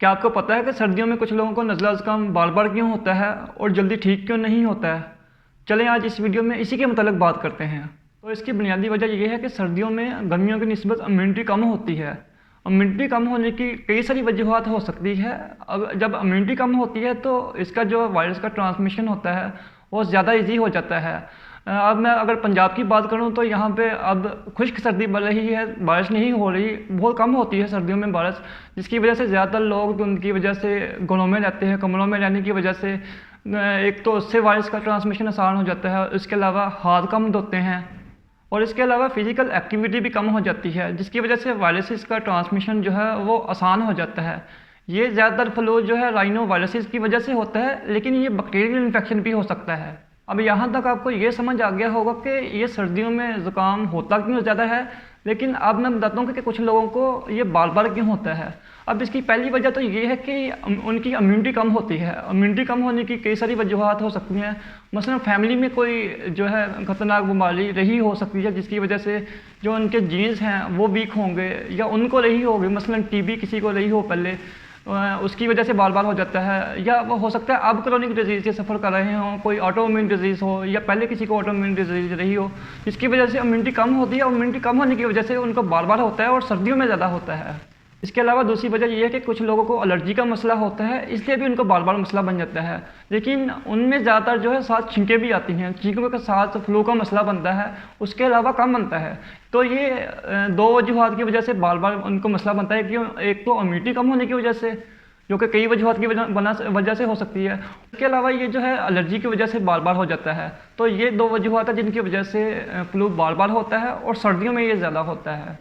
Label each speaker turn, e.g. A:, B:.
A: क्या आपको पता है कि सर्दियों में कुछ लोगों को नज़ला ज़ुकाम बार बार क्यों होता है और जल्दी ठीक क्यों नहीं होता है? चलें आज इस वीडियो में इसी के मतलब बात करते हैं। तो इसकी बुनियादी वजह यह है कि सर्दियों में गर्मियों की निस्बत इम्यूनिटी कम होती है। इम्यूनिटी कम होने की कई सारी वजूहत हो सकती है। अब जब इम्यूनिटी कम होती है तो इसका जो वायरस का ट्रांसमिशन होता है वो ज़्यादा ईजी हो जाता है। अब मैं अगर पंजाब की बात करूं तो यहाँ पे अब खुश्क सर्दी बढ़ रही है, बारिश नहीं हो रही, बहुत कम होती है सर्दियों में बारिश, जिसकी वजह से ज़्यादातर लोग उनकी वजह से घरों में रहते हैं। कमरों में रहने की वजह से एक तो उससे वायरस का ट्रांसमिशन आसान हो जाता है, इसके अलावा हाथ कम धोते हैं और इसके अलावा फिजिकल एक्टिविटी भी कम हो जाती है, जिसकी वजह से वायरसेस का ट्रांसमिशन जो है वो आसान हो जाता है। ये ज़्यादातर फ्लू जो है राइनो वायरसेस की वजह से होता है, लेकिन ये बैक्टीरियल इन्फेक्शन भी हो सकता है। अब यहाँ तक आपको ये समझ आ गया होगा कि ये सर्दियों में ज़ुकाम होता क्यों ज़्यादा है, लेकिन अब मैं बताता हूँ कि कुछ लोगों को ये बार बार क्यों होता है। अब इसकी पहली वजह तो ये है कि उनकी इम्यूनिटी कम होती है। इम्यूनिटी कम होने की कई सारी वजूहत हो सकती हैं। मसलन फैमिली में कोई जो है ख़तरनाक बीमारी रही हो सकती है, जिसकी वजह से जो उनके जीन्स हैं वो वीक होंगे, या उनको रही होगी, मसलन टीबी किसी को रही हो पहले, उसकी वजह से बार बार हो जाता है। या वो हो सकता है अब क्रोनिक डिजीज़ से सफ़र कर रहे हों, कोई ऑटोइम्यून डिजीज़ हो, या पहले किसी को ऑटोइम्यून डिजीज़ रही हो, जिसकी वजह से इम्यूनिटी कम होती है। और इम्यूनिटी कम होने की वजह से उनको बार बार होता है और सर्दियों में ज़्यादा होता है। इसके अलावा दूसरी वजह यह है कि कुछ लोगों को एलर्जी का मसला होता है, इसलिए भी उनको बार बार मसला बन जाता है। लेकिन उनमें ज़्यादातर जो है साथ छींकें भी आती हैं, छींकों के साथ फ्लू का मसला बनता है, उसके अलावा कम बनता है। तो ये दो वजूहत की वजह से बार बार उनको मसला बनता है कि एक तो इम्यूनिटी कम होने की वजह से, जो कि कई वजूहत की वजह से हो सकती है। इसके अलावा ये जो है एलर्जी की वजह से बार बार हो जाता है। तो ये दो वजूहत है जिनकी वजह से फ्लू बार बार होता है और सर्दियों में ये ज़्यादा होता है।